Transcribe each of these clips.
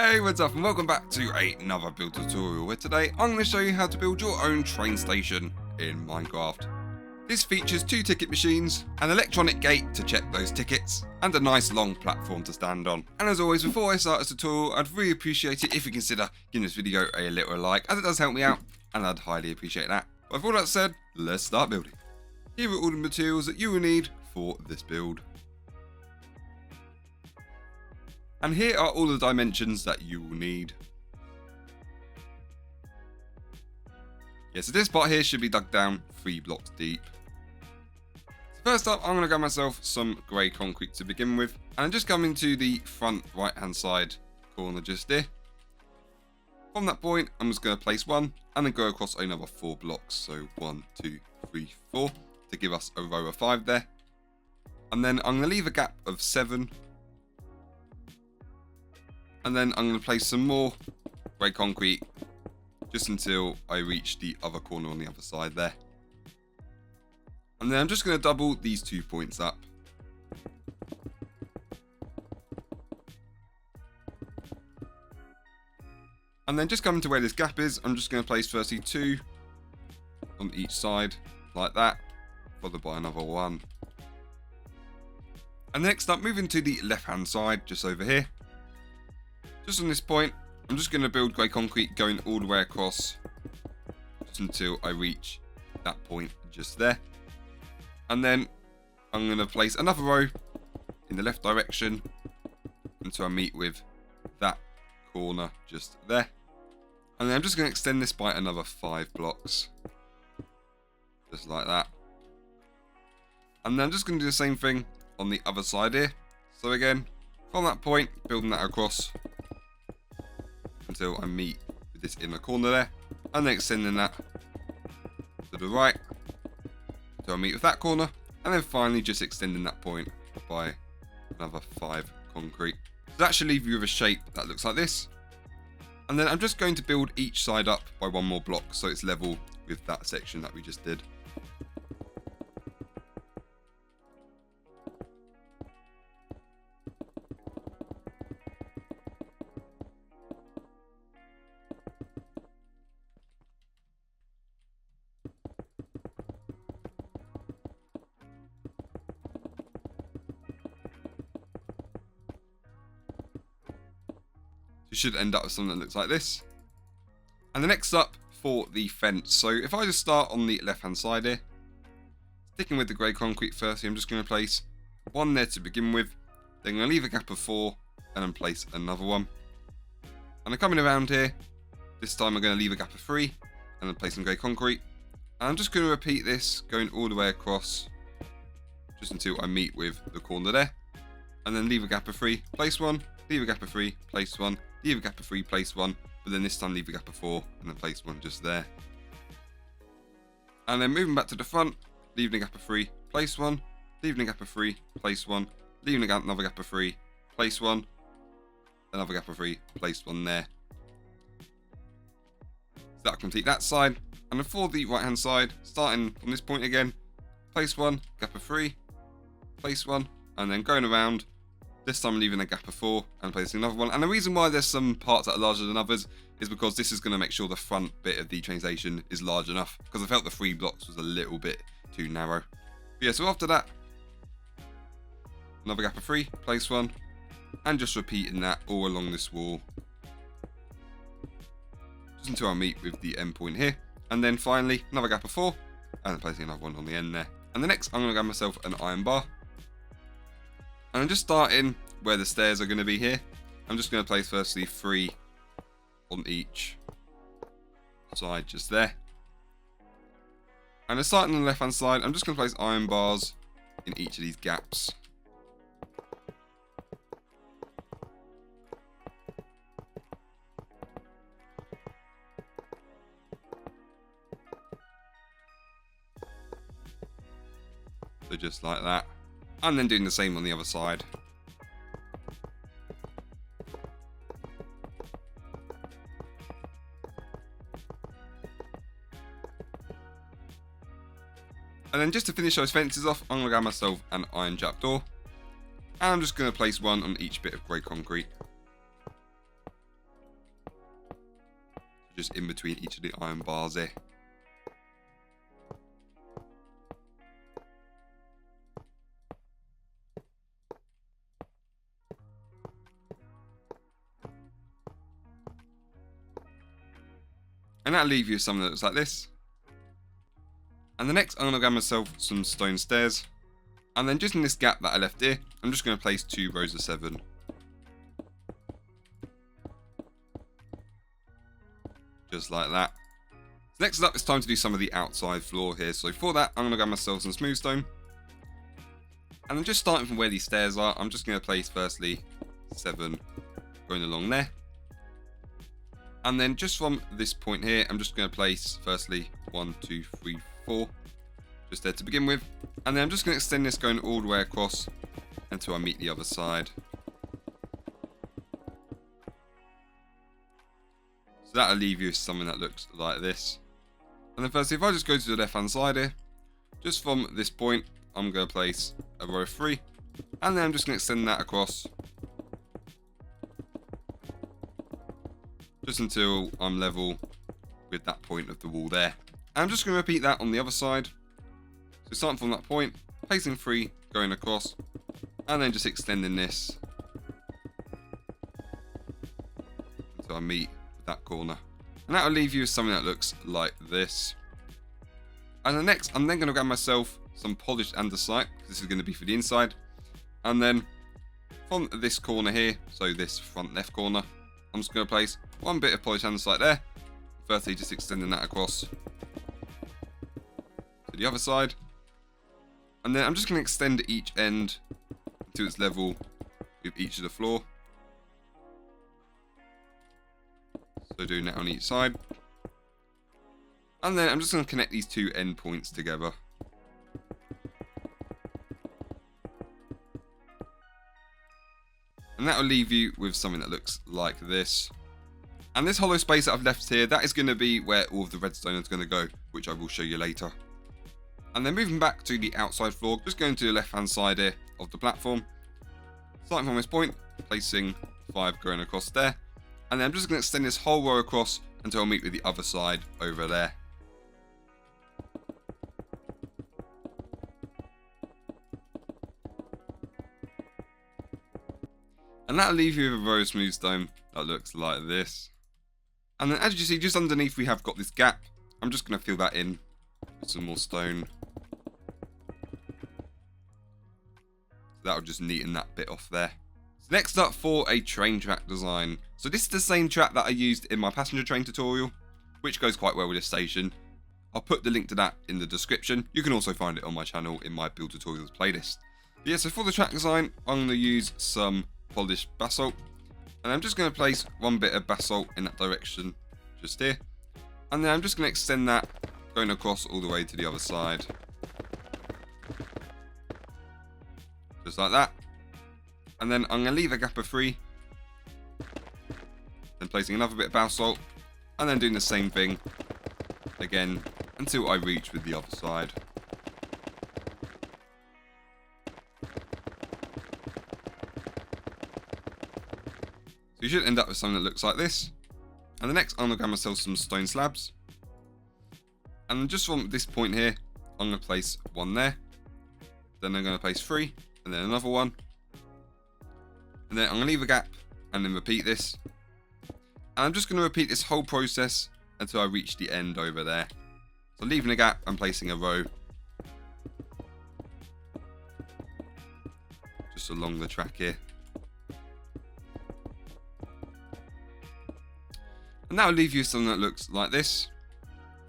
Hey, what's up and welcome back to another build tutorial where today I'm going to show you how to build your own train station in Minecraft. This features 2 ticket machines, an electronic gate to check those tickets, and a nice long platform to stand on. And as always, before I start this tutorial, I'd really appreciate it if you consider giving this video a little like, as it does help me out, and I'd highly appreciate that. But with all that said, let's start building. Here are all the materials that you will need for this build. And here are all the dimensions that you will need. Yeah, so this part here should be dug down 3 blocks deep. So first up, I'm going to grab myself some grey concrete to begin with. And I'm just coming to the front right hand side corner just here. From that point, I'm just going to place 1 and then go across another 4 blocks. So 1, 2, 3, 4 to give us a row of 5 there. And then I'm going to leave a gap of 7. And then I'm going to place some more grey concrete just until I reach the other corner on the other side there. And then I'm just going to double these 2 points up. And then just coming to where this gap is, I'm just going to place firstly 2 on each side like that, followed by another 1. And next up, moving to the left hand side, just over here. Just on this point, I'm just going to build grey concrete going all the way across just until I reach that point just there. And then I'm going to place another row in the left direction until I meet with that corner just there. And then I'm just going to extend this by another 5 blocks. Just like that. And then I'm just going to do the same thing on the other side here. So again, from that point, building that across until I meet with this inner corner there, and then extending that to the right until I meet with that corner, and then finally just extending that point by another 5 concrete. So that should leave you with a shape that looks like this. And then I'm just going to build each side up by 1 more block so it's level with that section that we just did. You should end up with something that looks like this. And the next up for the fence. So if I just start on the left hand side here, sticking with the grey concrete firstly, I'm just going to place 1 there to begin with. Then I'm going to leave a gap of 4 and then place another 1. And I'm coming around here. This time I'm going to leave a gap of 3 and then place some grey concrete. And I'm just going to repeat this going all the way across just until I meet with the corner there. And then leave a gap of 3, place 1, leave a gap of 3, place 1, leave a gap of 3, place 1, but then this time leave a gap of 4 and then place 1 just there. And then moving back to the front, leaving a gap of 3, place 1, leaving a gap of 3, place 1, leaving another gap of 3, place 1, another gap of 3, place 1 there. So that'll complete that side. And then for the right hand side, starting from this point again, place 1, gap of 3, place 1, and then going around. This time leaving a gap of 4 and placing another 1. And the reason why there's some parts that are larger than others is because this is going to make sure the front bit of the train station is large enough. Because I felt the 3 blocks was a little bit too narrow. But yeah, so after that, another gap of 3, place 1. And just repeating that all along this wall. Just until I meet with the end point here. And then finally, another gap of 4. And then placing another 1 on the end there. And the next, I'm going to grab myself an iron bar. And I'm just starting where the stairs are going to be here. I'm just going to place firstly 3 on each side just there. And then starting on the left hand side, I'm just going to place iron bars in each of these gaps. So just like that. And then doing the same on the other side. And then just to finish those fences off, I'm going to grab myself an iron trapdoor. And I'm just going to place 1 on each bit of grey concrete. just in between each of the iron bars here. And that'll leave you with something that looks like this. And the next, I'm going to grab myself some stone stairs. And then just in this gap that I left here, I'm just going to place 2 rows of 7. Just like that. So next up, it's time to do some of the outside floor here. So for that, I'm going to grab myself some smooth stone. And then just starting from where these stairs are, I'm just going to place firstly 7 going along there. And then just from this point here, I'm just going to place firstly 1, 2, 3, 4. Just there to begin with. And then I'm just going to extend this going all the way across until I meet the other side. So that'll leave you with something that looks like this. And then firstly, if I just go to the left hand side here, just from this point, I'm going to place a row of 3. And then I'm just going to extend that across. Just until I'm level with that point of the wall there. And I'm just going to repeat that on the other side. So starting from that point, placing 3, going across, and then just extending this until I meet that corner. And that will leave you with something that looks like this. And the next, I'm then going to grab myself some polished andesite. This is going to be for the inside. And then from this corner here, so this front left corner, I'm just going to place 1 bit of polished andesite there. Firstly, just extending that across to the other side. And then I'm just going to extend each end until it's level with each of the floor. So doing that on each side. And then I'm just going to connect these 2 end points together. And that will leave you with something that looks like this. And this hollow space that I've left here, that is going to be where all of the redstone is going to go, which I will show you later. And then moving back to the outside floor, just going to the left hand side here of the platform. Starting from this point, placing 5 going across there. And then I'm just going to extend this whole row across until I meet with the other side over there. And that'll leave you with a row of smooth stone that looks like this. And then as you see, just underneath we have got this gap. I'm just going to fill that in with some more stone. So that'll just neaten that bit off there. So next up for a train track design. So this is the same track that I used in my passenger train tutorial, which goes quite well with this station. I'll put the link to that in the description. You can also find it on my channel in my build tutorials playlist. But yeah, so for the track design, I'm going to use some polished basalt. And I'm just going to place 1 bit of basalt in that direction, just here. And then I'm just going to extend that, going across all the way to the other side. Just like that. And then I'm going to leave a gap of 3. Then placing another bit of basalt. And then doing the same thing again until I reach with the other side. So you should end up with something that looks like this. And the next, I'm going to grab myself some stone slabs. And just from this point here, I'm going to place 1 there. Then I'm going to place 3, and then another 1. And then I'm going to leave a gap, and then repeat this. And I'm just going to repeat this whole process until I reach the end over there. So leaving a gap and placing a row just along the track here. And that will leave you with something that looks like this.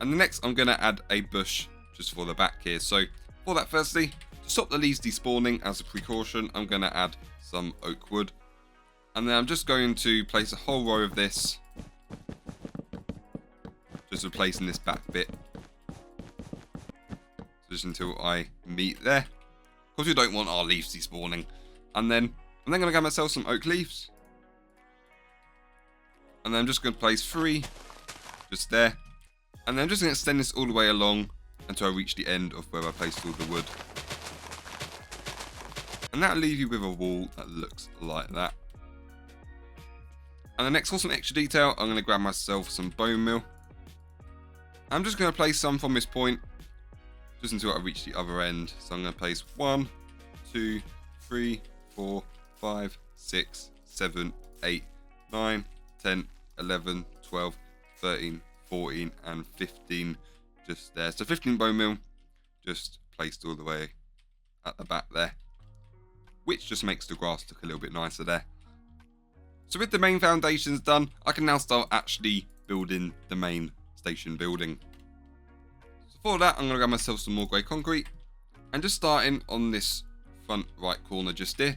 And the next, I'm going to add a bush just for the back here. So for that, firstly, to stop the leaves despawning as a precaution, I'm going to add some oak wood. And then I'm just going to place a whole row of this, just replacing this back bit, just until I meet there. Of course, we don't want our leaves despawning. And then I'm then going to grab myself some oak leaves. And then I'm just going to place 3 just there. And then I'm just going to extend this all the way along until I reach the end of where I placed all the wood. And that'll leave you with a wall that looks like that. And the next, for some extra detail, I'm going to grab myself some bone meal. I'm just going to place some from this point, just until I reach the other end. So I'm going to place 1, 2, 3, 4, 5, 6, 7, 8, 9, 10, 11, 12, 13, 14, and 15 just there. So 15 bone meal just placed all the way at the back there, which just makes the grass look a little bit nicer there. So with the main foundations done, I can now start actually building the main station building. So for that, I'm going to grab myself some more grey concrete, and just starting on this front right corner just here,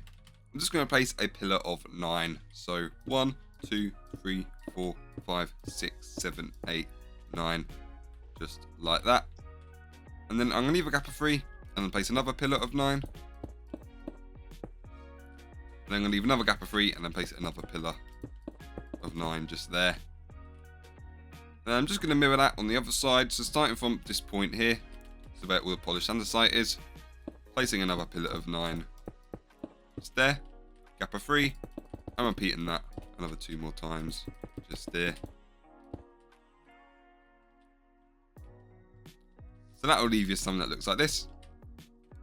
I'm just going to place a pillar of 9. So 1, 2, 3, 4, 5, 6, 7, 8, 9, just like that. And then I'm going to leave a gap of 3 and then place another pillar of 9. And then I'm going to leave another gap of 3 and then place another pillar of 9 just there. And I'm just going to mirror that on the other side. So starting from this point here, so where all the polished andesite is, placing another pillar of 9 just there, gap of 3, and repeating that another 2 more times just there. So that will leave you something that looks like this.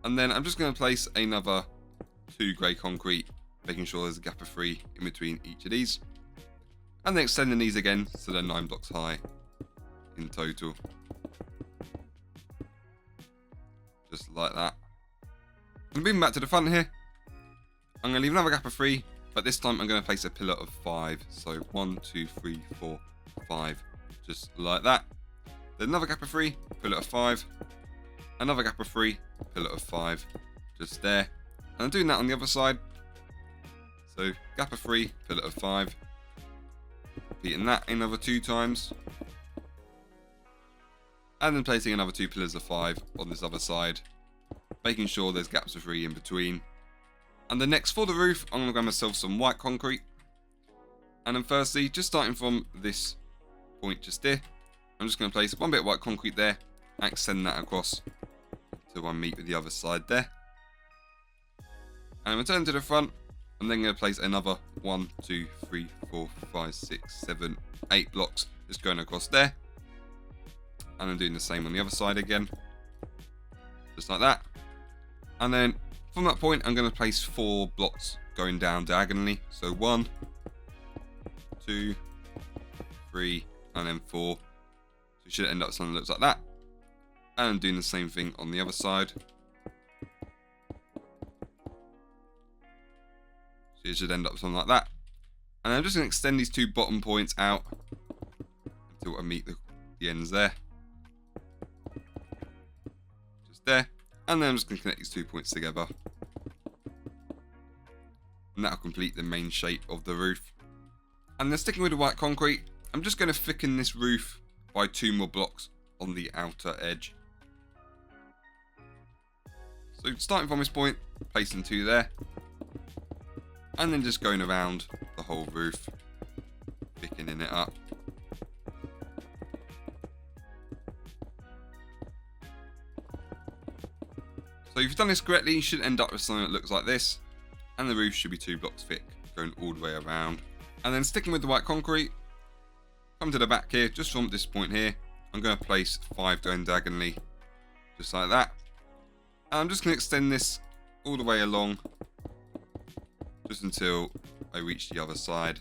And then I'm just going to place another 2 grey concrete, making sure there's a gap of 3 in between each of these. And then extending these again so they're 9 blocks high in total. Just like that. And moving back to the front here, I'm going to leave another gap of 3, but this time I'm going to place a pillar of 5. So 1, 2, 3, 4, 5, just like that. Then another gap of 3, pillar of 5, another gap of 3, pillar of 5, just there. And I'm doing that on the other side. So gap of 3, pillar of 5, repeating that another 2 times. And then placing another 2 pillars of 5 on this other side, making sure there's gaps of 3 in between. And then next, for the roof, I'm going to grab myself some white concrete. And then firstly, just starting from this point just here, I'm just going to place 1 bit of white concrete there and extend that across until I meet with the other side there. And return to the front. I'm then going to place another 1, 2, 3, 4, 5, 6, 7, 8 blocks just going across there. And then doing the same on the other side again. Just like that. And then from that point, I'm going to place 4 blocks going down diagonally. So 1, 2, 3, and then 4. So you should end up with something that looks like that. And I'm doing the same thing on the other side. So you should end up with something like that. And I'm just going to extend these 2 bottom points out until I meet the ends there. Just there. And then I'm just going to connect these 2 points together. And that'll complete the main shape of the roof. And then sticking with the white concrete, I'm just going to thicken this roof by 2 more blocks on the outer edge. So starting from this point, placing 2 there. And then just going around the whole roof, thickening it up. So if you've done this correctly, you should end up with something that looks like this. And the roof should be 2 blocks thick, going all the way around. And then sticking with the white concrete, come to the back here, just from this point here, I'm going to place 5 going diagonally, just like that. And I'm just going to extend this all the way along, just until I reach the other side.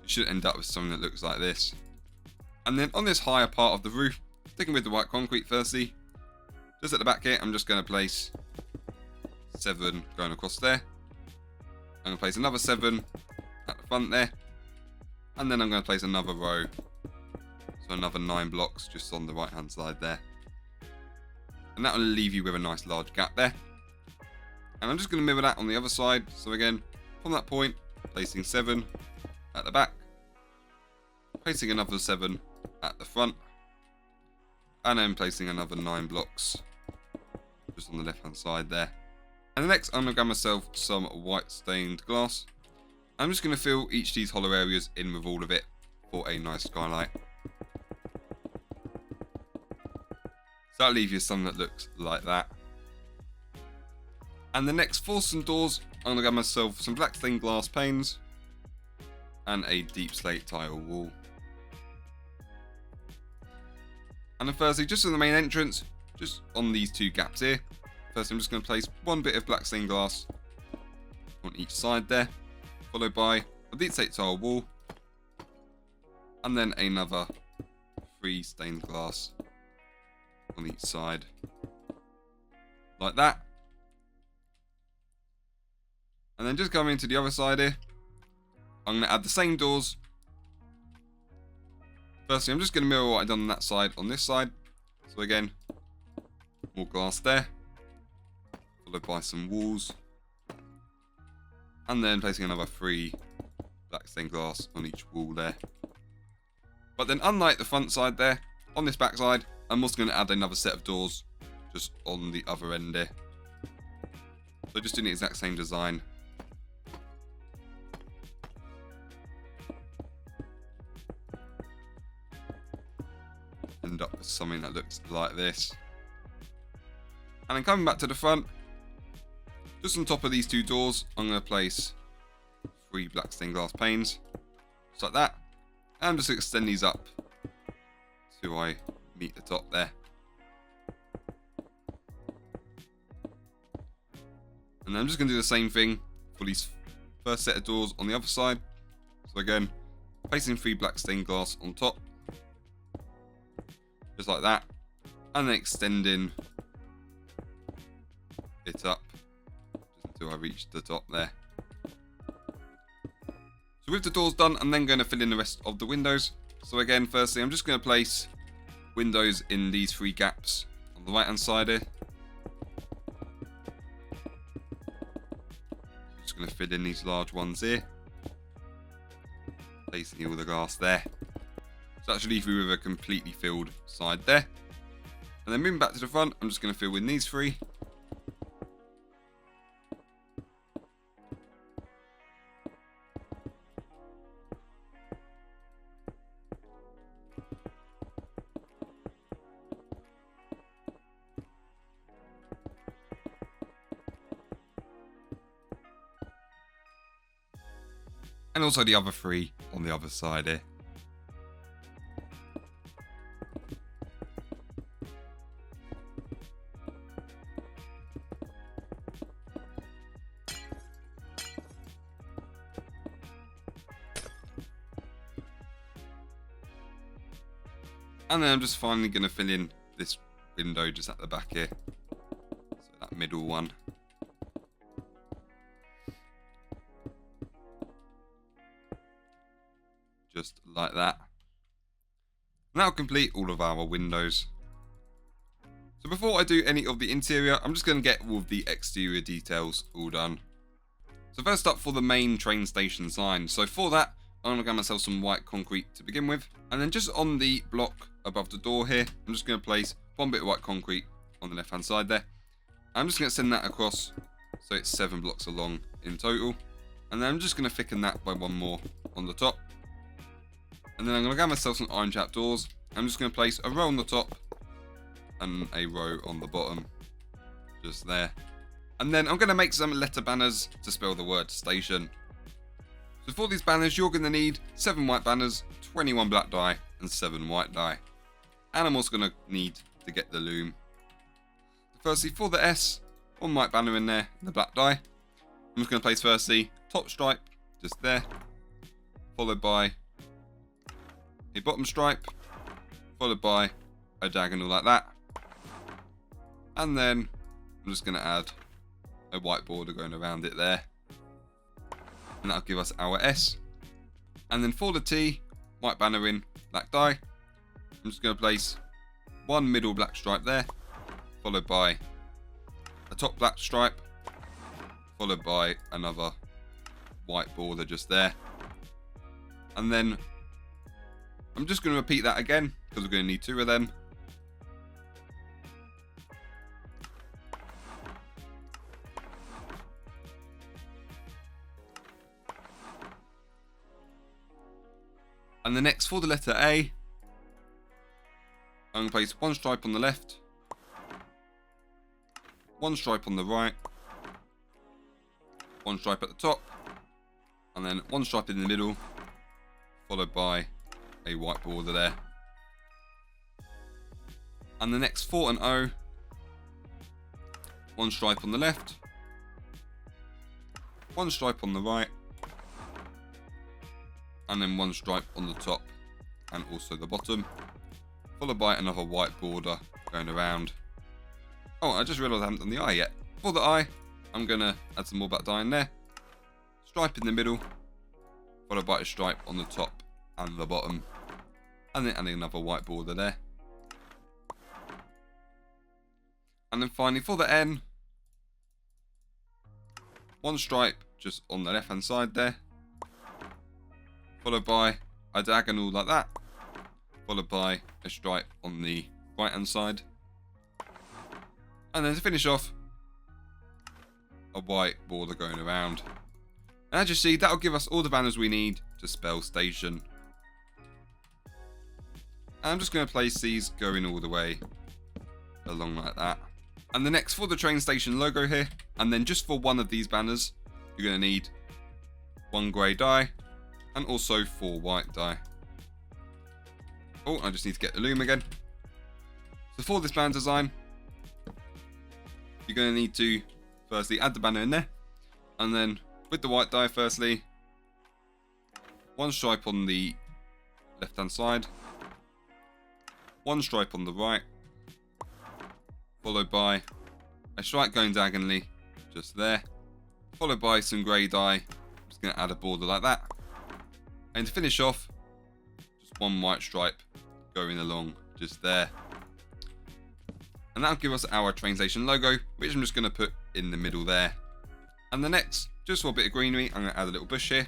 Should end up with something that looks like this. And then on this higher part of the roof, sticking with the white concrete firstly, just at the back here, I'm just going to place 7 going across there. I'm going to place another 7 at the front there, and then I'm going to place another row, so another 9 blocks just on the right hand side there, and that will leave you with a nice large gap there. And I'm just going to mirror that on the other side. So again, from that point, placing 7 at the back, placing another 7 at the front, and then placing another 9 blocks just on the left hand side there. And next, I'm going to grab myself some white stained glass. I'm just going to fill each of these hollow areas in with all of it for a nice skylight. So that'll leave you something that looks like that. And the next for some doors, I'm going to get myself some black stained glass panes and a deep slate tile wall. And then firstly, just in the main entrance, just on these two gaps here, first I'm just going to place one bit of black stained glass on each side there, followed by a deep slate tile wall, and then another 3 stained glass on each side, like that. And then just coming to the other side here, I'm going to add the same doors. Firstly, I'm just going to mirror what I've done on that side on this side. So again, more glass there, followed by some walls, and then placing another 3 black stained glass on each wall there. But then unlike the front side there, on this back side, I'm also going to add another set of doors just on the other end there. So just doing the exact same design. End up with something that looks like this. And then coming back to the front, just on top of these 2 doors, I'm going to place 3 black stained glass panes, just like that. And just extend these up till I meet the top there. And then I'm just going to do the same thing for these first set of doors on the other side. So again, placing 3 black stained glass on top, just like that, and then extending it up just until I reach the top there. So with the doors done, I'm then going to fill in the rest of the windows. So again, firstly, I'm just going to place windows in these 3 gaps on the right hand side here. Just going to fill in these large ones here, placing all the glass there. So that should leave you with a completely filled side there. And then moving back to the front, I'm just going to fill in these 3. And also the other 3 on the other side here. And then I'm just finally going to fill in this window just at the back here. So that middle one. Just like that. And that'll complete all of our windows. So before I do any of the interior, I'm just going to get all of the exterior details all done. So first up, for the main train station sign. So for that, I'm going to get myself some white concrete to begin with. And then just on the block above the door here, I'm just going to place one bit of white concrete on the left hand side there. I'm just going to send that across so it's 7 blocks along in total. And then I'm just going to thicken that by 1 more on the top. And then I'm going to get myself some iron trap doors. I'm just going to place a row on the top and a row on the bottom, just there. And then I'm going to make some letter banners to spell the word station. So for these banners, you're going to need 7 white banners, 21 black dye, and 7 white dye. And I'm also going to need to get the loom. Firstly, for the S, 1 white banner in there, and the black dye. I'm just going to place firstly top stripe, just there, followed by a bottom stripe, followed by a diagonal like that. And then I'm just going to add a white border going around it there. And that'll give us our S. And then for the T, white banner in, black dye. I'm just going to place 1 middle black stripe there, followed by a top black stripe, followed by another white border just there. And then I'm just going to repeat that again because we're going to need 2 of them. And the next, for the letter A, I'm going to place 1 stripe on the left, one stripe on the right, one stripe at the top, and then one stripe in the middle, followed by a white border there. And the next 4 and O, one stripe on the left, one stripe on the right, and then one stripe on the top and also the bottom, followed by another white border going around. Oh, I just realised I haven't done the eye yet. For the eye, I'm going to add some more black dye in there, stripe in the middle, followed by a stripe on the top and the bottom, and then adding another white border there. And then finally for the N, one stripe just on the left hand side there, followed by a diagonal like that, followed by a stripe on the right hand side, and then to finish off, a white border going around. And as you see, that'll give us all the banners we need to spell station. And I'm just going to place these going all the way along like that. And the next for the train station logo here, and then just for one of these banners, you're going to need 1 grey dye and also 4 white dye. Oh, I just need to get the loom again. So for this banner design, you're going to need to firstly add the banner in there, and then with the white dye firstly, one stripe on the left hand side, one stripe on the right, followed by a stripe going diagonally just there, followed by some grey dye. I'm just going to add a border like that, and to finish off, just one white stripe going along just there. And that'll give us our train station logo, which I'm just going to put in the middle there. And the next, just for a bit of greenery, I'm going to add a little bush here.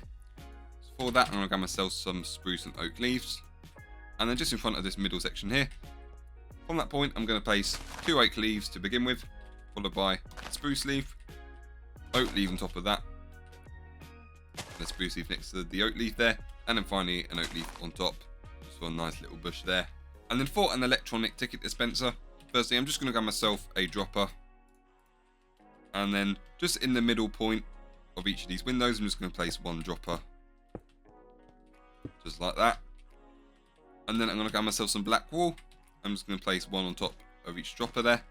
So for that, I'm going to grab myself some spruce and oak leaves, and then just in front of this middle section here, from that point, I'm going to place 2 oak leaves to begin with, followed by a spruce leaf, oak leaf on top of that, and a spruce leaf next to the oak leaf there, and then finally an oak leaf on top, just for a nice little bush there. And then for an electronic ticket dispenser, firstly I'm just going to grab myself a dropper, and then just in the middle point of each of these windows, I'm just going to place 1 dropper, just like that. And then I'm going to grab myself some black wool. I'm just going to place 1 on top of each dropper there.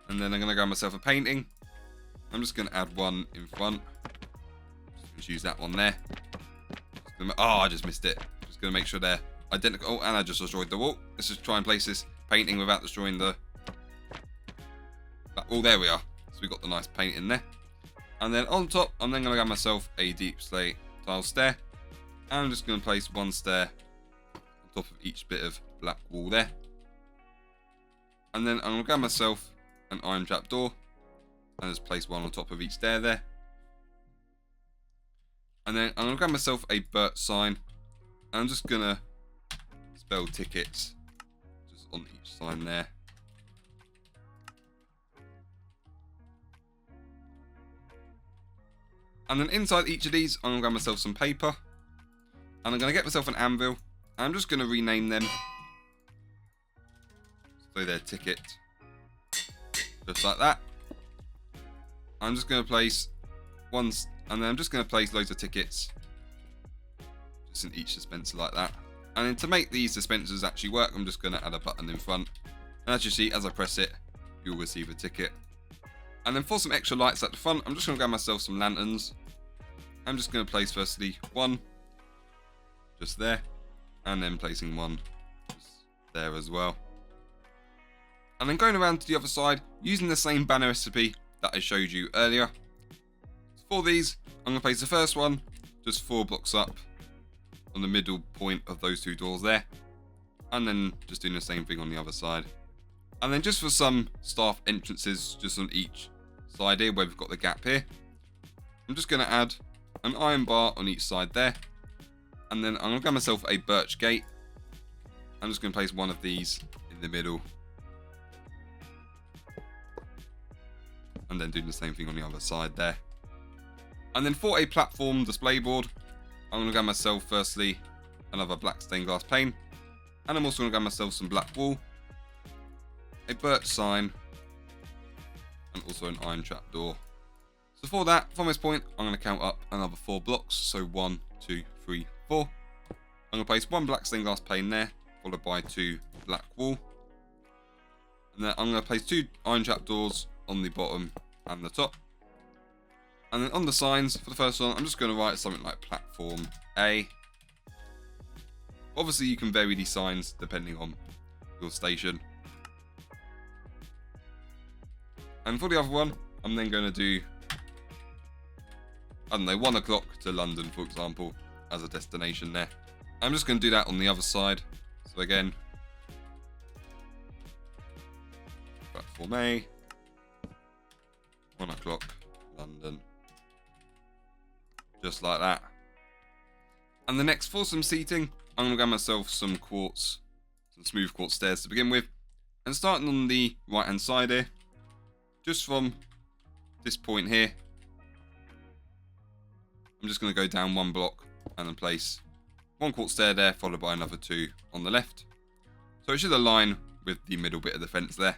And then I'm going to grab myself a painting. I'm just going to add 1 in front. Just use that one there. Oh, I just missed it. Just going to make sure they're identical. Oh, and I just destroyed the wall. Let's just try and place this painting without destroying the... Oh, there we are. So we got the nice paint in there. And then on top, I'm then going to grab myself a deep slate tile stair. And I'm just going to place 1 stair on top of each bit of black wall there. And then I'm going to grab myself an iron trap door and just place 1 on top of each stair there. And then I'm going to grab myself a Bert sign, and I'm just going to spell tickets just on each sign there. And then inside each of these, I'm going to grab myself some paper, and I'm going to get myself an anvil, and I'm just going to rename them so they're ticket, just like that. I'm just going to place one, and then I'm just going to place loads of tickets just in each dispenser like that. And then to make these dispensers actually work, I'm just going to add a button in front, and as you see, as I press it, you'll receive a ticket. And then for some extra lights at the front, I'm just going to grab myself some lanterns. I'm just going to place firstly 1 just there, and then placing 1 just there as well. And then going around to the other side, using the same banner recipe that I showed you earlier. For these, I'm going to place the first one just 4 blocks up on the middle point of those 2 doors there, and then just doing the same thing on the other side. And then just for some staff entrances just on each side here where we've got the gap here, I'm just going to add an iron bar on each side there, and then I'm going to grab myself a birch gate. I'm just going to place 1 of these in the middle, and then doing the same thing on the other side there. And then for a platform display board, I'm going to grab myself firstly another black stained glass pane, and I'm also going to grab myself some black wool, a birch sign, also an iron trapdoor. So for that, from this point, I'm going to count up another 4 blocks. So 1, 2, 3, 4. I'm going to place 1 black stained glass pane there, followed by 2 black wall. And then I'm going to place 2 iron trapdoors on the bottom and the top. And then on the signs, for the first one, I'm just going to write something like platform A. Obviously, you can vary these signs depending on your station. And for the other one, I'm then going to do, I don't know, 1 o'clock to London, for example, as a destination there. I'm just going to do that on the other side. So again, platform A, 1 o'clock, London. Just like that. And the next, for some seating, I'm going to grab myself some quartz, some smooth quartz stairs to begin with. And starting on the right hand side here, just from this point here, I'm just going to go down 1 block and then place 1 quartz stair there, followed by another 2 on the left. So it should align with the middle bit of the fence there.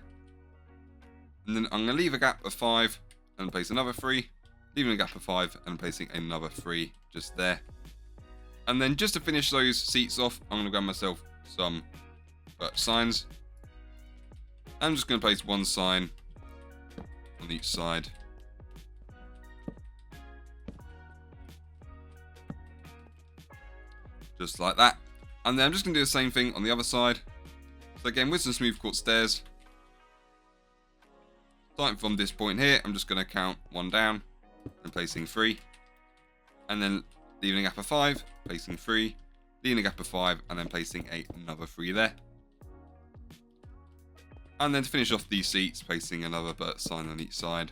And then I'm going to leave a gap of 5 and place another 3. Leaving a gap of 5 and placing another 3 just there. And then just to finish those seats off, I'm going to grab myself some signs. I'm just going to place 1 sign on each side. Just like that. And then I'm just going to do the same thing on the other side. So again, with some smooth quartz stairs. Starting from this point here, I'm just going to count 1 down and placing 3. And then leaving a gap of 5, placing 3. Leaving a gap of 5 and then placing another 3 there. And then to finish off these seats, placing another sign on each side.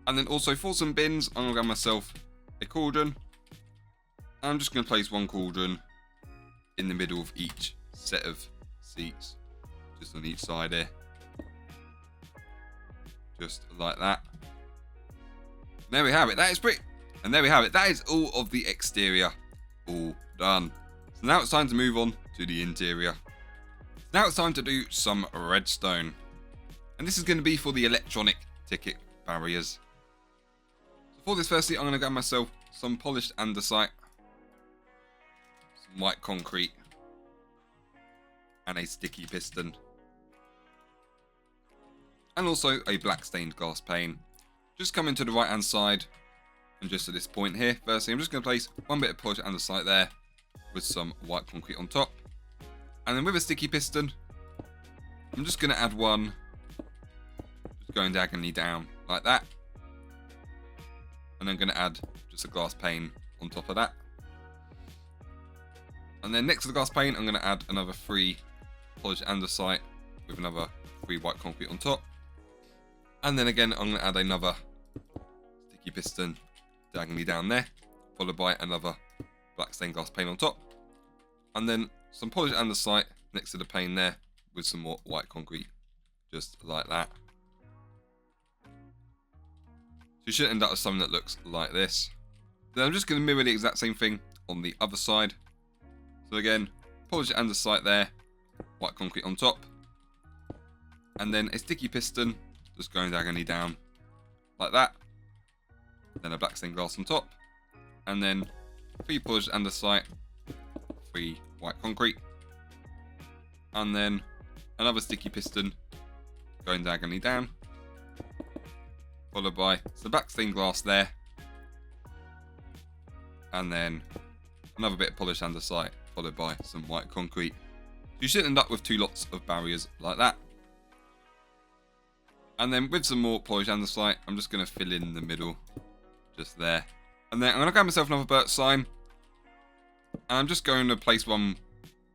And then also for some bins, I'm going to grab myself a cauldron. I'm just going to place 1 cauldron in the middle of each set of seats. Just on each side here. Just like that. There we have it. That is pretty. And there we have it. That is all of the exterior. All done. So now it's time to move on to the interior. Now it's time to do some redstone. And this is going to be for the electronic ticket barriers. So for this, firstly, I'm going to grab myself some polished andesite, some white concrete, and a sticky piston. And also a black stained glass pane. Just coming to the right hand side and just at this point here, firstly I'm just going to place 1 bit of polished andesite there with some white concrete on top. And then with a sticky piston, I'm just going to add 1, just going diagonally down like that. And then going to add just a glass pane on top of that. And then next to the glass pane, I'm going to add another 3 polished andesite with another 3 white concrete on top. And then again, I'm going to add another sticky piston diagonally down there, followed by another black stained glass pane on top. And then some polished andesite next to the pane there with some more white concrete, just like that. So you should end up with something that looks like this. Then I'm just going to mirror the exact same thing on the other side. So again, polished andesite there, white concrete on top. And then a sticky piston just going diagonally down like that. Then a black stained glass on top. And then 3 polished andesite, 3 white concrete. And then another sticky piston going diagonally down. Followed by some black stained glass there. And then another bit of polished andesite, followed by some white concrete. You should end up with 2 lots of barriers like that. And then with some more polished andesite, I'm just going to fill in the middle, just there. And then I'm going to grab myself another birch sign. And I'm just going to place 1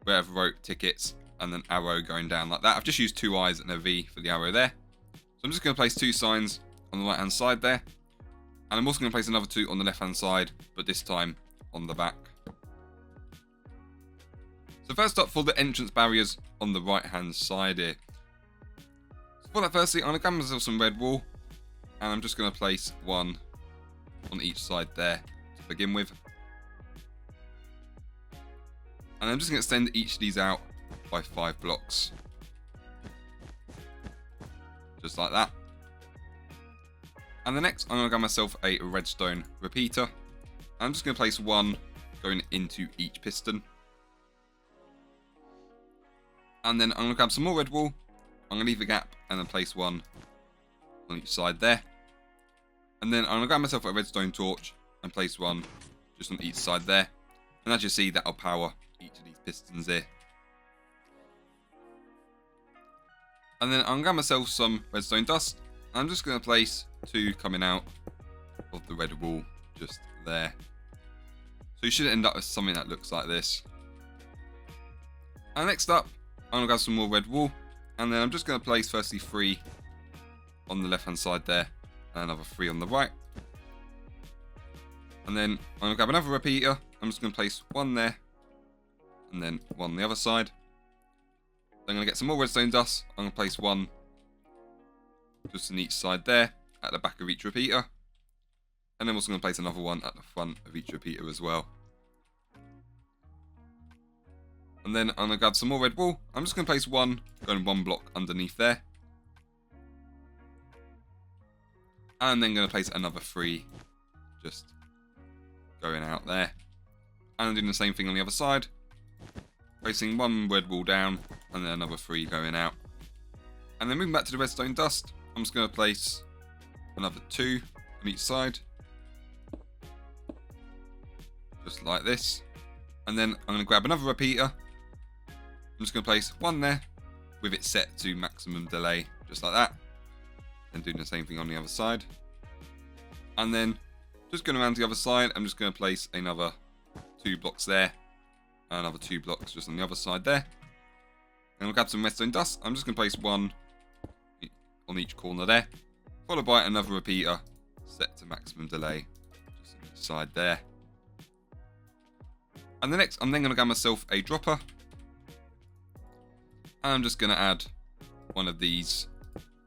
where I've wrote tickets, and then arrow going down like that. I've just used 2 eyes and a V for the arrow there. So I'm just going to place 2 signs on the right hand side there. And I'm also going to place another 2 on the left hand side, but this time on the back. So first up, for the entrance barriers on the right hand side here. So for that, firstly, I'm going to grab myself some red wool. And I'm just going to place 1 on each side there to begin with. And And I'm just going to extend each of these out by 5 blocks. Just like that. And the next, I'm going to grab myself a redstone repeater. I'm just going to place one going into each piston. And then I'm going to grab some more red wool. I'm going to leave a gap and then place one on each side there. And then I'm going to grab myself a redstone torch and place one just on each side there. And as you see, that'll power each of these pistons here. And then I'm going to grab myself some redstone dust. I'm just going to place 2 coming out of the red wool just there. So you should end up with something that looks like this. And next up, I'm going to grab some more red wool. And then I'm just going to place firstly 3 on the left hand side there. And another 3 on the right. And then I'm going to grab another repeater. I'm just going to place 1 there. And then 1 on the other side. Then I'm going to get some more redstone dust. I'm going to place 1 just on each side there, at the back of each repeater. And then I'm also going to place another one at the front of each repeater as well. And then I'm going to grab some more red wool. I'm just going to place 1 going 1 block underneath there. And then going to place another 3 just going out there. And I'm doing the same thing on the other side. Placing 1 red wool down and then another 3 going out. And then moving back to the redstone dust, I'm just going to place another 2 on each side. Just like this. And then I'm going to grab another repeater. I'm just going to place 1 there with it set to maximum delay, just like that. And doing the same thing on the other side. And then just going around to the other side, I'm just going to place another 2 blocks there. And another 2 blocks just on the other side there. And I'll grab some redstone dust. I'm just going to place 1 on each corner there. Followed by another repeater set to maximum delay just on each side there. And the next, I'm then going to grab myself a dropper. And I'm just going to add one of these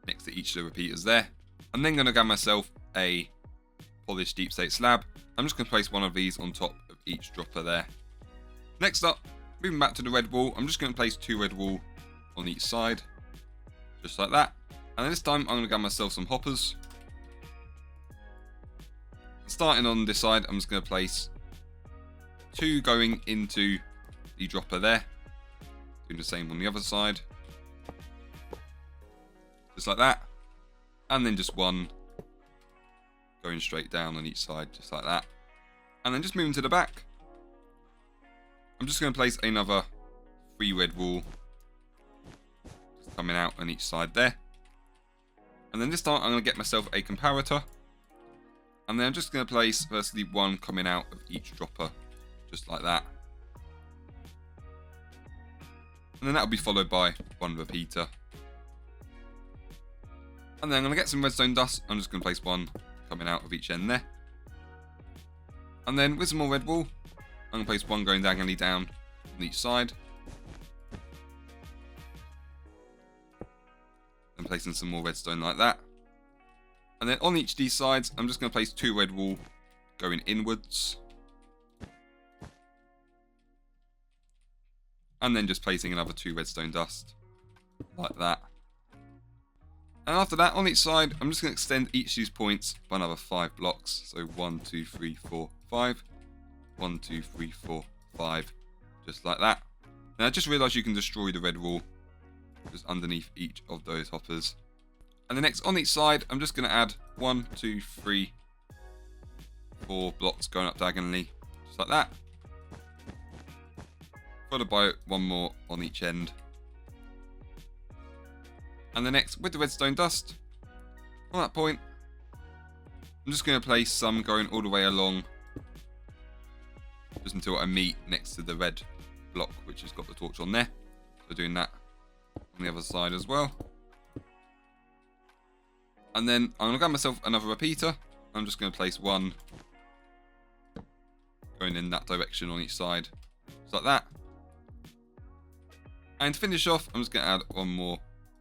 next to each of the repeaters there. I'm then going to grab myself a polished deep slate slab. I'm just going to place one of these on top of each dropper there. Next up, moving back to the red wool, I'm just going to place 2 red wool on each side. Just like that. And then this time, I'm going to grab myself some hoppers. Starting on this side, I'm just going to place 2 going into the dropper there. Doing the same on the other side. Just like that. And then just 1 going straight down on each side, just like that. And then just moving to the back, I'm just going to place another 3 red wool just coming out on each side there. And then this time I'm going to get myself a comparator. And then I'm just going to place firstly 1 coming out of each dropper, just like that. And then that will be followed by 1 repeater. And then I'm going to get some redstone dust. I'm just going to place 1 coming out of each end there. And then with some more red wool, I'm going to place 1 going diagonally down on each side. And placing some more redstone like that. And then on each of these sides, I'm just going to place 2 red wool going inwards. And then just placing another 2 redstone dust. Like that. And after that, on each side, I'm just going to extend each of these points by another 5 blocks. So 1, 2, 3, 4, 5. 1, 2, 3, 4, 5. Just like that. Now I just realised you can destroy the red wool just underneath each of those hoppers. And the next, on each side, I'm just going to add 1, 2, 3, 4 blocks going up diagonally. Just like that. Followed by 1 more on each end. And the next, with the redstone dust, on that point, I'm just going to place some going all the way along just until I meet next to the red block, which has got the torch on there. So doing that on the other side as well. And then I'm going to grab myself another repeater. I'm just going to place 1 going in that direction on each side, just like that. And to finish off, I'm just going to add 1 more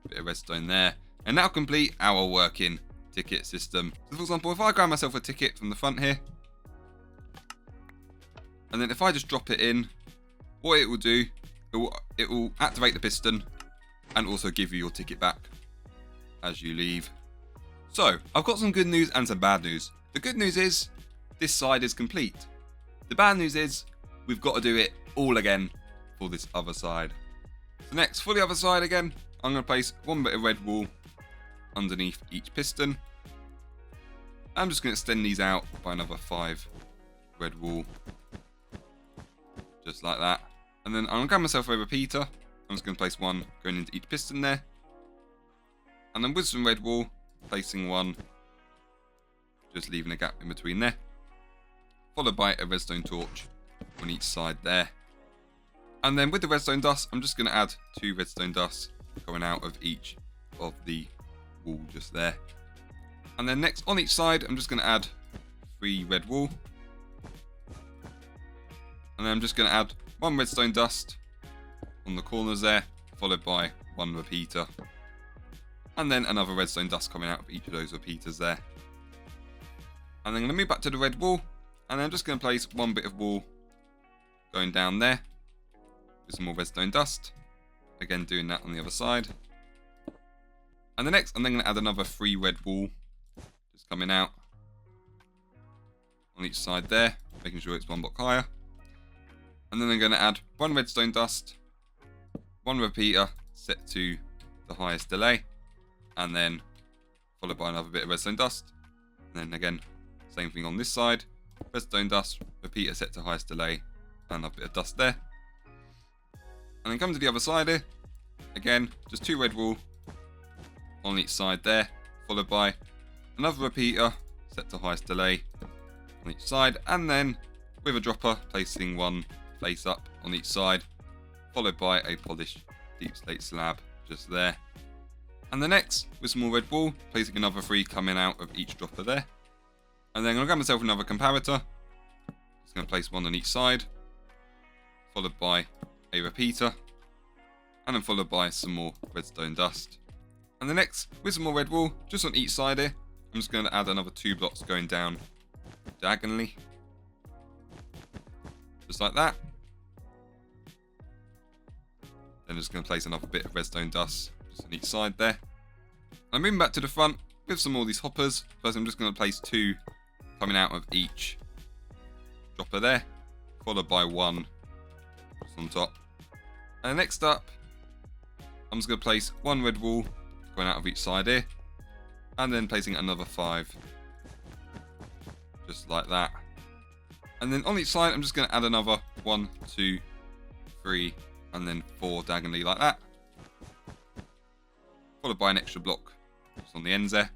bit of redstone there. And now complete our working ticket system. So for example, if I grab myself a ticket from the front here, and then if I just drop it in, what it will do, it will activate the piston and also give you your ticket back as you leave. So, I've got some good news and some bad news. The good news is, this side is complete. The bad news is, we've got to do it all again for this other side. So next, for the other side again, I'm going to place one bit of red wool underneath each piston. I'm just going to extend these out by another 5 red wool. Just like that. And then I'm going to grab myself a repeater. I'm just going to place one going into each piston there. And then with some red wool, placing one, just leaving a gap in between there. Followed by a redstone torch on each side there. And then with the redstone dust, I'm just going to add 2 redstone dusts going out of each of the wool just there. And then next on each side, I'm just going to add 3 red wool. And then I'm just going to add 1 redstone dust on the corners there, followed by 1 repeater. And then another redstone dust coming out of each of those repeaters there. And then I'm going to move back to the red wool. And I'm just going to place 1 bit of wool going down there with some more redstone dust. Again, doing that on the other side. And the next, I'm then going to add another 3 red wool just coming out on each side there, making sure it's 1 block higher. And then I'm going to add 1 redstone dust, 1 repeater set to the highest delay, and then followed by another bit of redstone dust. And then again, same thing on this side, redstone dust, repeater set to highest delay, and a bit of dust there. And then come to the other side here, again, just 2 red wool on each side there, followed by another repeater set to highest delay on each side, and then with a dropper, placing 1 face up on each side, followed by a polished deep slate slab just there. And the next, with some more red wool, placing another 3 coming out of each dropper there. And then I'm going to grab myself another comparator, just going to place 1 on each side, followed by a repeater, and then followed by some more redstone dust. And the next, with some more red wool, just on each side here, I'm just going to add another 2 blocks going down diagonally, just like that. Then just going to place another bit of redstone dust just on each side there. I'm moving back to the front with some more of these hoppers. First, I'm just going to place 2 coming out of each dropper there, followed by 1 just on top. And next up, I'm just going to place 1 red wool going out of each side here, and then placing another 5 just like that. And then on each side, I'm just going to add another 1, 2, 3, and then 4 diagonally like that, followed by an extra block just on the ends there.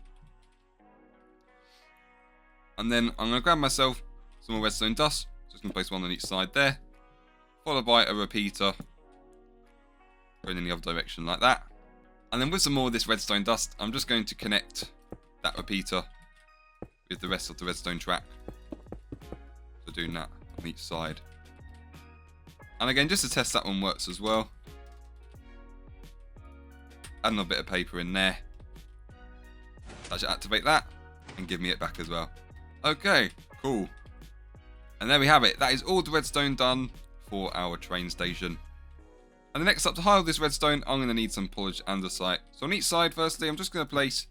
And then I'm going to grab myself some more redstone dust, just going to place 1 on each side there, followed by a repeater going in the other direction like that. And then with some more of this redstone dust, I'm just going to connect that repeater with the rest of the redstone track. So doing that on each side. And again, just to test that one works as well, add another bit of paper in there. That should activate that and give me it back as well. Okay, cool. And there we have it. That is all the redstone done for our train station. And the next up, to hide this redstone, I'm going to need some polished andesite. So on each side, firstly, I'm just going to place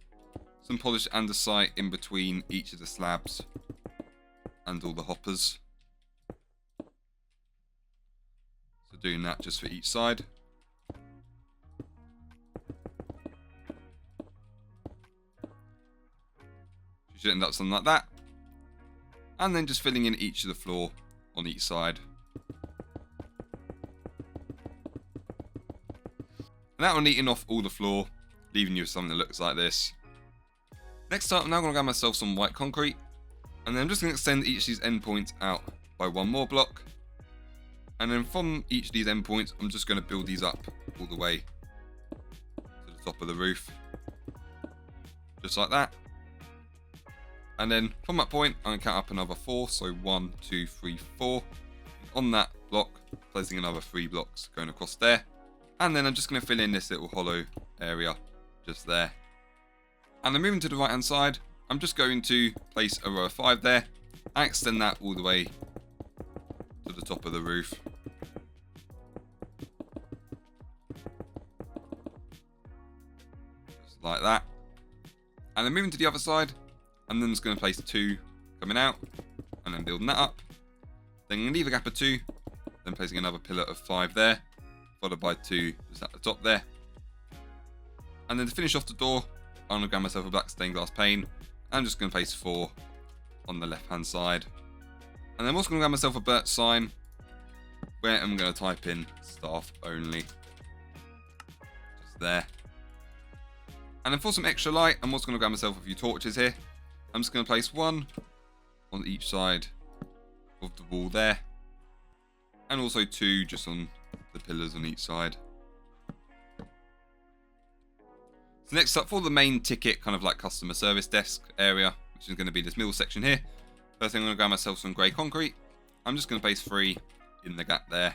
some polished andesite in between each of the slabs and all the hoppers. So doing that just for each side. You should end up something like that. And then just filling in each of the floor on each side. And that will neaten off all the floor, leaving you with something that looks like this. Next up, I'm now going to grab myself some white concrete. And then I'm just going to extend each of these endpoints out by 1 more block. And then from each of these endpoints, I'm just going to build these up all the way to the top of the roof. Just like that. And then from that point, I'm going to count up another 4. So 1, 2, 3, 4. On that block, placing another 3 blocks going across there. And then I'm just going to fill in this little hollow area just there. And then moving to the right hand side, I'm just going to place a row of 5 there and extend that all the way to the top of the roof. like that. And then moving to the other side, I'm then just going to place 2 coming out, and then building that up. Then I'm going to leave a gap of 2, then placing another pillar of 5 there, followed by 2 just at the top there. And then to finish off the door, I'm going to grab myself a black stained glass pane. I'm just going to place 4 on the left hand side. And I'm also going to grab myself a birch sign, where I'm going to type in staff only. Just there. And then for some extra light, I'm also going to grab myself a few torches here. I'm just going to place 1 on each side of the wall there. And also 2 just on the pillars on each side. So next up, for the main ticket, kind of like customer service desk area, which is going to be this middle section here. First thing, I'm going to grab myself some grey concrete. I'm just going to place 3 in the gap there.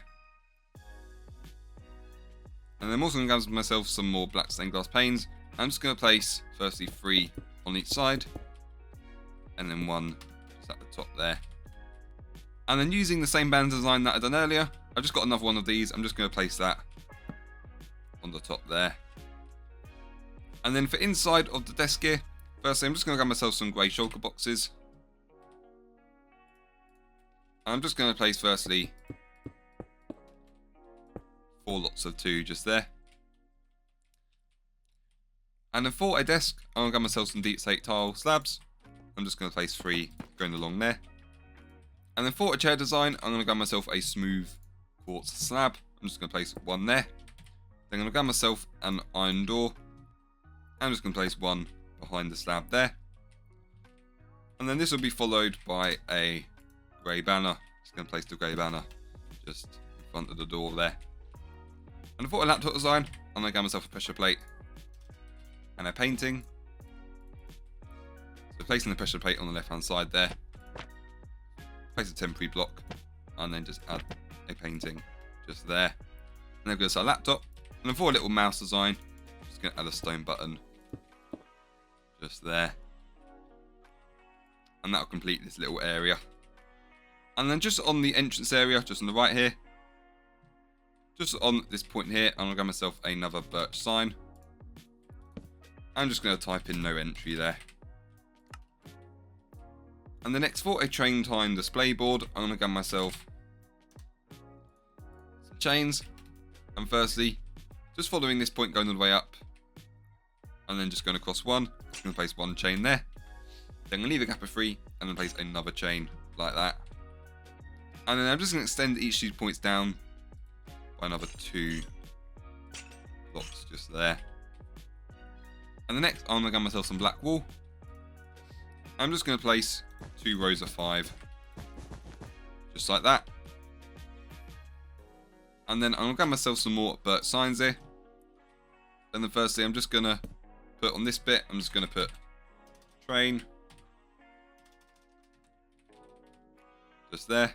And I'm also going to grab myself some more black stained glass panes. I'm just going to place, firstly, 3 on each side. And then 1 just at the top there. And then using the same band design that I done earlier, I've just got another one of these. I'm just going to place that on the top there. And then for inside of the desk here, firstly, I'm just going to grab myself some grey shulker boxes. I'm just going to place, firstly, 4 lots of 2 just there. And then for a desk, I'm going to grab myself some deep slate tile slabs. I'm just going to place 3 going along there. And then for a chair design, I'm going to grab myself a smooth quartz slab. I'm just going to place 1 there. Then I'm going to grab myself an iron door. I'm just going to place 1 behind the slab there. And then this will be followed by a grey banner. Just going to place the grey banner just in front of the door there. And for a laptop design, I'm going to grab myself a pressure plate and a painting. So placing the pressure plate on the left hand side there. Place a temporary block and then just add a painting just there. And then goes our laptop. And then for a little mouse design, I'm just going to add a stone button just there. And that'll complete this little area. And then just on the entrance area, just on the right here, just on this point here, I'm going to grab myself another birch sign. I'm just going to type in no entry there. And the next, for a train time display board, I'm going to grab myself some chains. And firstly, just following this point going all the way up. And then just going across 1. I'm going to place 1 chain there. Then I'm going to leave a gap of 3 and then place another chain like that. And then I'm just going to extend each of these points down by another 2 blocks just there. And the next, I'm going to grab myself some black wool. I'm just going to place 2 rows of 5. Just like that. And then I'm going to grab myself some more birch signs here. And then firstly, I'm just going to put on this bit, I'm just going to put train. Just there.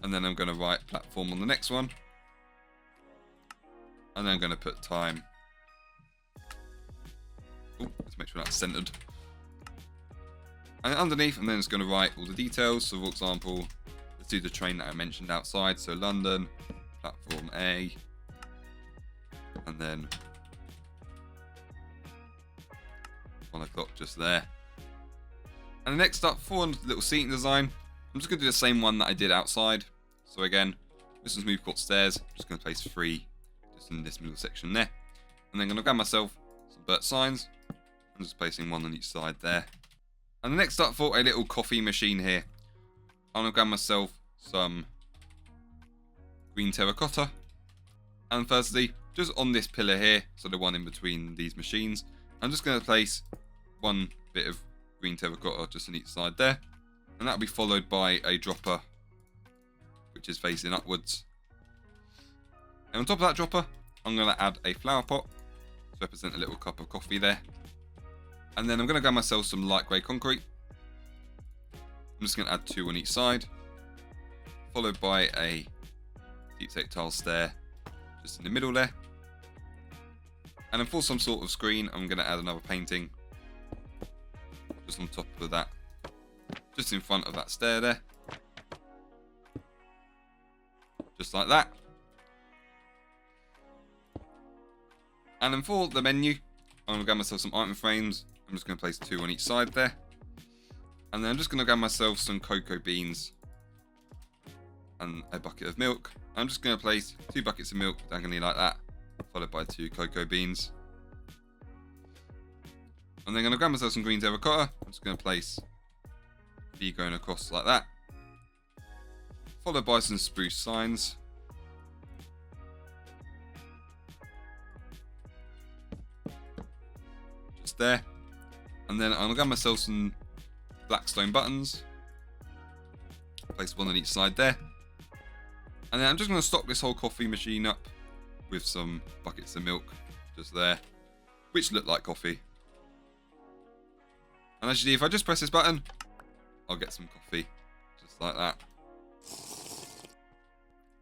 And then I'm going to write platform on the next one. And then I'm going to put time. Oh, let's make sure that's centered. And underneath, I'm then just going to write all the details. So, for example, let's do the train that I mentioned outside. So, London, platform A. And then 1 o'clock just there. And next up, for a little seating design, I'm just going to do the same one that I did outside. So again, this is smooth quartz stairs. I'm just going to place 3 just in this middle section there. And then I'm going to grab myself some birch signs. I'm just placing 1 on each side there. And next up, for a little coffee machine here, I'm going to grab myself some green terracotta. And firstly, just on this pillar here, so the one in between these machines, I'm just going to place 1 bit of green terracotta just on each side there. And that'll be followed by a dropper, which is facing upwards. And on top of that dropper, I'm going to add a flower pot to represent a little cup of coffee there. And then I'm going to grab myself some light grey concrete. I'm just going to add 2 on each side, followed by a deep slate tile stair just in the middle there. And then for some sort of screen, I'm going to add another painting just on top of that, just in front of that stair there. Just like that. And then for the menu, I'm going to grab myself some item frames. I'm just going to place 2 on each side there. And then I'm just going to grab myself some cocoa beans and a bucket of milk. I'm just going to place 2 buckets of milk diagonally like that, followed by 2 cocoa beans. And then I'm going to grab myself some green terracotta. I'm just going to place B going across like that, followed by some spruce signs. Just there. And then I'm going to grab myself some black stone buttons. Place 1 on each side there. And then I'm just going to stock this whole coffee machine up with some buckets of milk just there, which look like coffee. And as you see, if I just press this button, I'll get some coffee, just like that.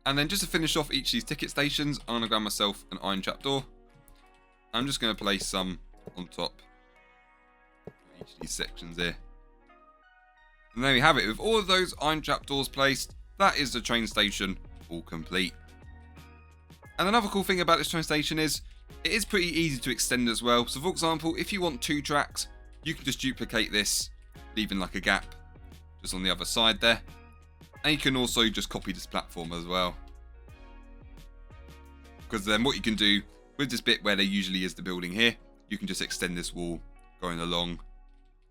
And then just to finish off each of these ticket stations, I'm going to grab myself an iron trapdoor. I'm just going to place some on top of each of these sections here. And there we have it. With all of those iron trapdoors placed, that is the train station all complete. And another cool thing about this train station is, it is pretty easy to extend as well. So for example, if you want 2 tracks, you can just duplicate this, leaving like a gap just on the other side there. And you can also just copy this platform as well. Because then what you can do with this bit where there usually is the building here, you can just extend this wall going along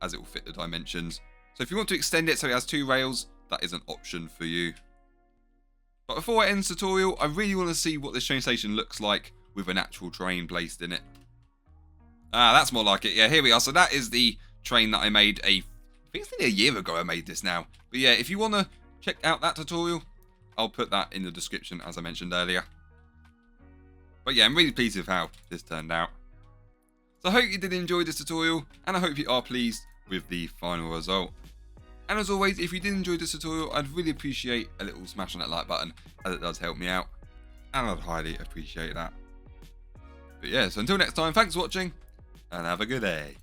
as it will fit the dimensions. So if you want to extend it so it has 2 rails, that is an option for you. But before I end this tutorial, I really want to see what this train station looks like with an actual train placed in it. Ah, that's more like it. Yeah, here we are. So that is the train that I made I think it's nearly a year ago I made this now. But yeah, if you want to check out that tutorial, I'll put that in the description as I mentioned earlier. But yeah, I'm really pleased with how this turned out. So I hope you did enjoy this tutorial, and I hope you are pleased with the final result. And as always, if you did enjoy this tutorial, I'd really appreciate a little smash on that like button, as it does help me out. And I'd highly appreciate that. But yeah, so until next time, thanks for watching, and have a good day.